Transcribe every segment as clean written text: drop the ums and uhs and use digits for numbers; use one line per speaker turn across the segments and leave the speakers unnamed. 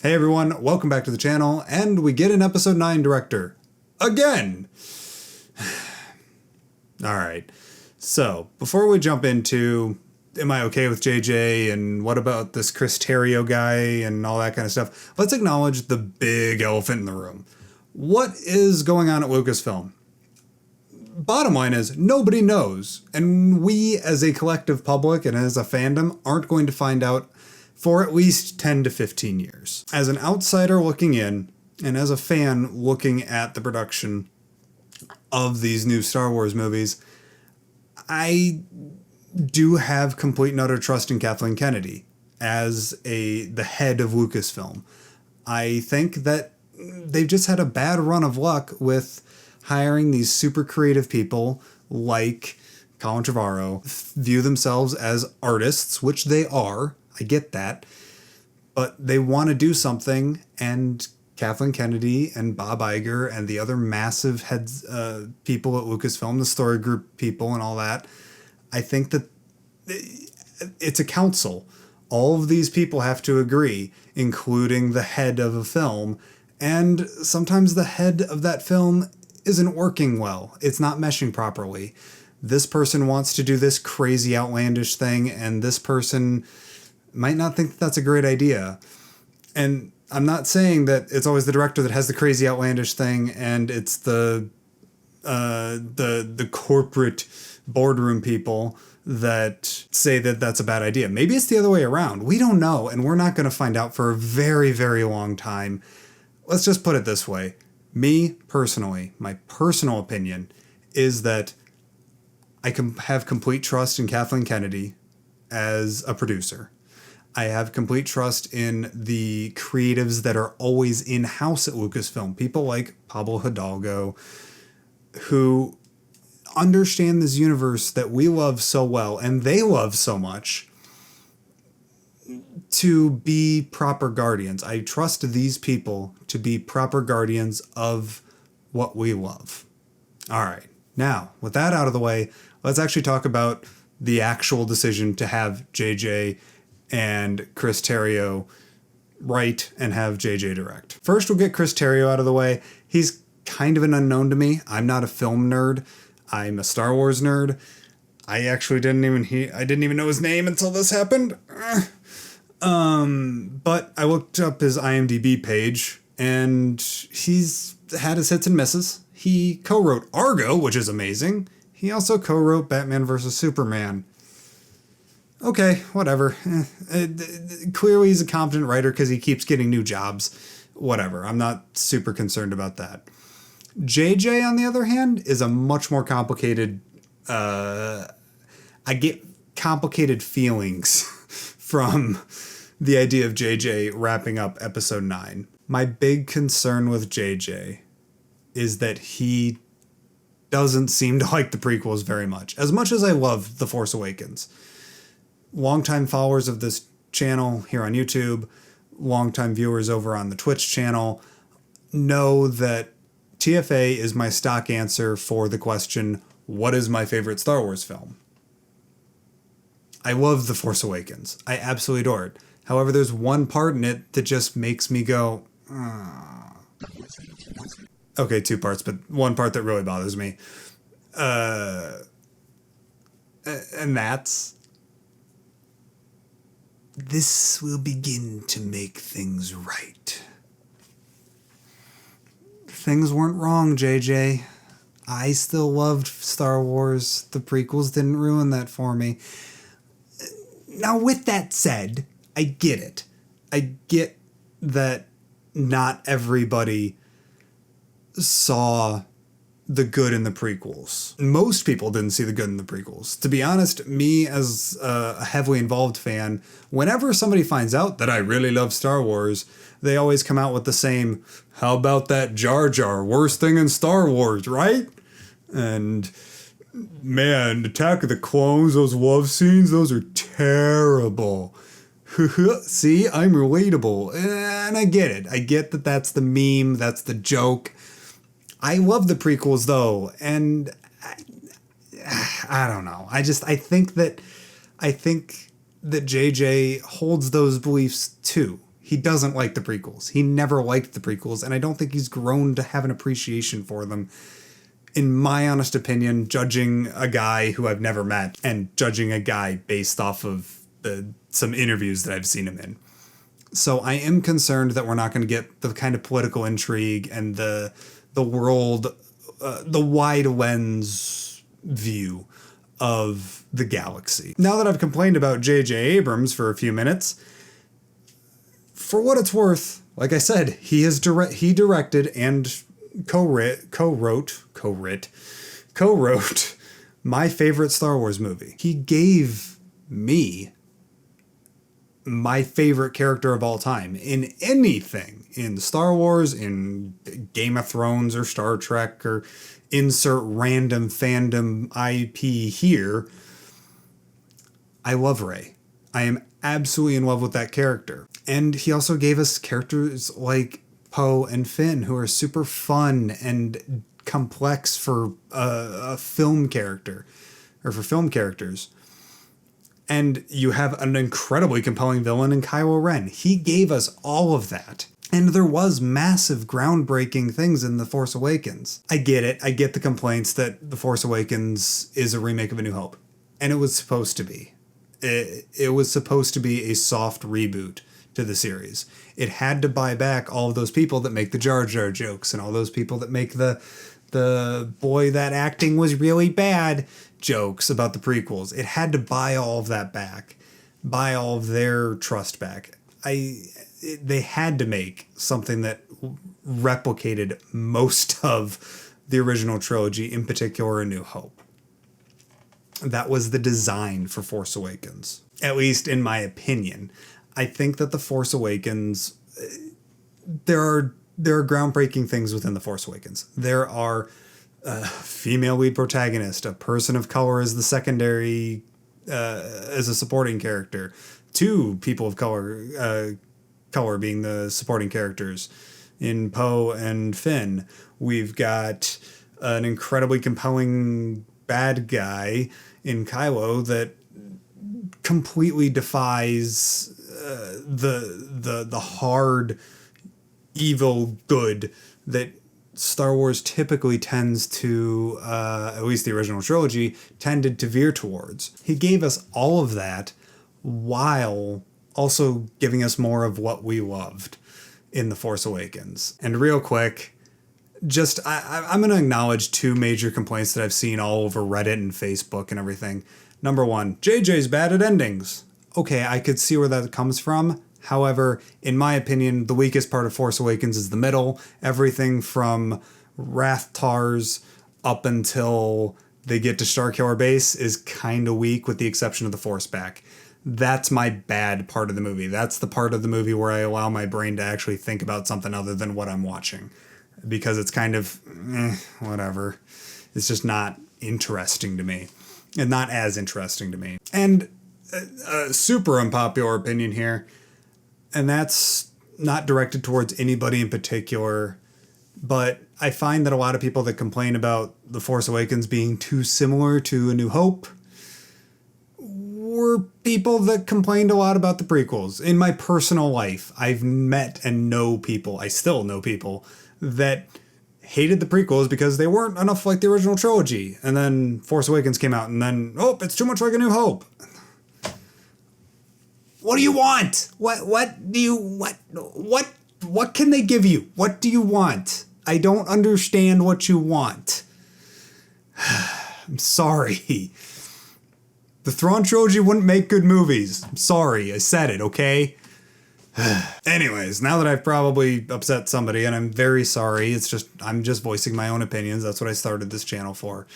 Hey everyone, welcome back to the channel, and we get an episode 9 director. Again! Alright, so before we jump into am I okay with JJ and what about this Chris Terrio guy and all that kind of stuff, let's acknowledge the big elephant in the room. What is going on at Lucasfilm? Bottom line is, nobody knows, and we as a collective public and as a fandom aren't going to find out for at least 10 to 15 years. As an outsider looking in, and as a fan looking at the production of these new Star Wars movies, I do have complete and utter trust in Kathleen Kennedy as the head of Lucasfilm. I think that they've just had a bad run of luck with hiring these super creative people like Colin Trevorrow, view themselves as artists, which they are. I get that, but they want to do something, and Kathleen Kennedy and Bob Iger and the other massive heads, people at Lucasfilm, the story group people and all that, I think that it's a council. All of these people have to agree, including the head of a film, and sometimes the head of that film isn't working well. It's not meshing properly. This person wants to do this crazy outlandish thing, and this person might not think that that's a great idea. And I'm not saying that it's always the director that has the crazy outlandish thing and it's the corporate boardroom people that say that that's a bad idea. Maybe it's the other way around. We don't know, and we're not going to find out for a very, very long time. Let's just put it this way. Me, personally, my personal opinion is that I can have complete trust in Kathleen Kennedy as a producer. I have complete trust in the creatives that are always in-house at Lucasfilm. People like Pablo Hidalgo, who understand this universe that we love so well and they love so much, to be proper guardians. I trust these people to be proper guardians of what we love. All right. Now, with that out of the way, let's actually talk about the actual decision to have JJ and Chris Terrio write and have JJ direct. First, we'll get Chris Terrio out of the way. He's kind of an unknown to me. I'm not a film nerd. I'm a Star Wars nerd. I actually didn't even know his name until this happened. But I looked up his IMDb page, and he's had his hits and misses. He co-wrote Argo, which is amazing. He also co-wrote Batman vs. Superman. Okay, whatever. Clearly he's a competent writer because he keeps getting new jobs. Whatever, I'm not super concerned about that. JJ, on the other hand, is a much more complicated... I get complicated feelings from the idea of JJ wrapping up episode 9. My big concern with JJ is that he doesn't seem to like the prequels very much as I love The Force Awakens. Longtime followers of this channel here on YouTube, longtime viewers over on the Twitch channel, know that TFA is my stock answer for the question, what is my favorite Star Wars film? I love The Force Awakens. I absolutely adore it. However, there's one part in it that just makes me go, Okay, two parts, but one part that really bothers me. And that's... This will begin to make things right. Things weren't wrong, JJ. I still loved Star Wars. The prequels didn't ruin that for me. Now, with that said, I get it. I get that not everybody saw the good in the prequels. Most people didn't see the good in the prequels. To be honest, me as a heavily involved fan, whenever somebody finds out that I really love Star Wars, they always come out with the same, how about that Jar Jar, worst thing in Star Wars, right? And man, Attack of the Clones, those love scenes, those are terrible. See, I'm relatable. And I get it. I get that that's the meme, that's the joke. I love the prequels, though, and I don't know. I think that JJ holds those beliefs, too. He doesn't like the prequels. He never liked the prequels, and I don't think he's grown to have an appreciation for them. In my honest opinion, judging a guy who I've never met and judging a guy based off of some interviews that I've seen him in. So I am concerned that we're not going to get the kind of political intrigue and the world, the wide lens view of the galaxy. Now that I've complained about J.J. Abrams for a few minutes, for what it's worth, like I said, he directed and co-wrote my favorite Star Wars movie. He gave me my favorite character of all time in anything, in Star Wars, in Game of Thrones or Star Trek, or insert random fandom IP here. I love Rey. I am absolutely in love with that character. And he also gave us characters like Poe and Finn, who are super fun and complex for a film character, or for film characters. And you have an incredibly compelling villain in Kylo Ren. He gave us all of that. And there was massive groundbreaking things in The Force Awakens. I get it. I get the complaints that The Force Awakens is a remake of A New Hope. And it was supposed to be. It was supposed to be a soft reboot to the series. It had to buy back all of those people that make the Jar Jar jokes and all those people that make the boy, that acting was really bad jokes about the prequels. It had to buy all of that back, buy all of their trust back. They had to make something that replicated most of the original trilogy, in particular A New Hope. That was the design for Force Awakens, at least in my opinion. I think that The Force Awakens, there are groundbreaking things within The Force Awakens. There are a female lead protagonist, a person of color as the secondary, as a supporting character, two people of color being the supporting characters in Poe and Finn. We've got an incredibly compelling bad guy in Kylo that completely defies the hard evil good that Star Wars typically tends to, at least the original trilogy, tended to veer towards. He gave us all of that while also giving us more of what we loved in The Force Awakens. And real quick, I'm going to acknowledge two major complaints that I've seen all over Reddit and Facebook and everything. Number one, JJ's bad at endings. Okay, I could see where that comes from. However, in my opinion, the weakest part of Force Awakens is the middle. Everything from Wrath Tars up until they get to Starkiller Base is kind of weak, with the exception of the Force back. That's my bad part of the movie. That's the part of the movie where I allow my brain to actually think about something other than what I'm watching. Because it's kind of, whatever. It's just not interesting to me. And not as interesting to me. And a super unpopular opinion here, and that's not directed towards anybody in particular, but I find that a lot of people that complain about The Force Awakens being too similar to A New Hope were people that complained a lot about the prequels. In my personal life, I've met and know people, I still know people, that hated the prequels because they weren't enough like the original trilogy. And then Force Awakens came out, and then, it's too much like A New Hope. What do you want? What can they give you? What do you want? I don't understand what you want. I'm sorry. The Thrawn trilogy wouldn't make good movies. I'm sorry, I said it, okay? Anyways, now that I've probably upset somebody, and I'm very sorry, I'm just voicing my own opinions. That's what I started this channel for.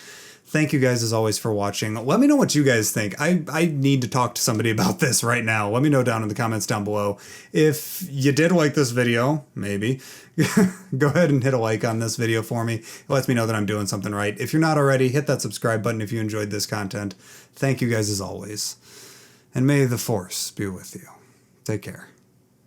Thank you guys as always for watching. Let me know what you guys think. I need to talk to somebody about this right now. Let me know down in the comments down below. If you did like this video, maybe, go ahead and hit a like on this video for me. It lets me know that I'm doing something right. If you're not already, hit that subscribe button if you enjoyed this content. Thank you guys as always. And may the Force be with you. Take care.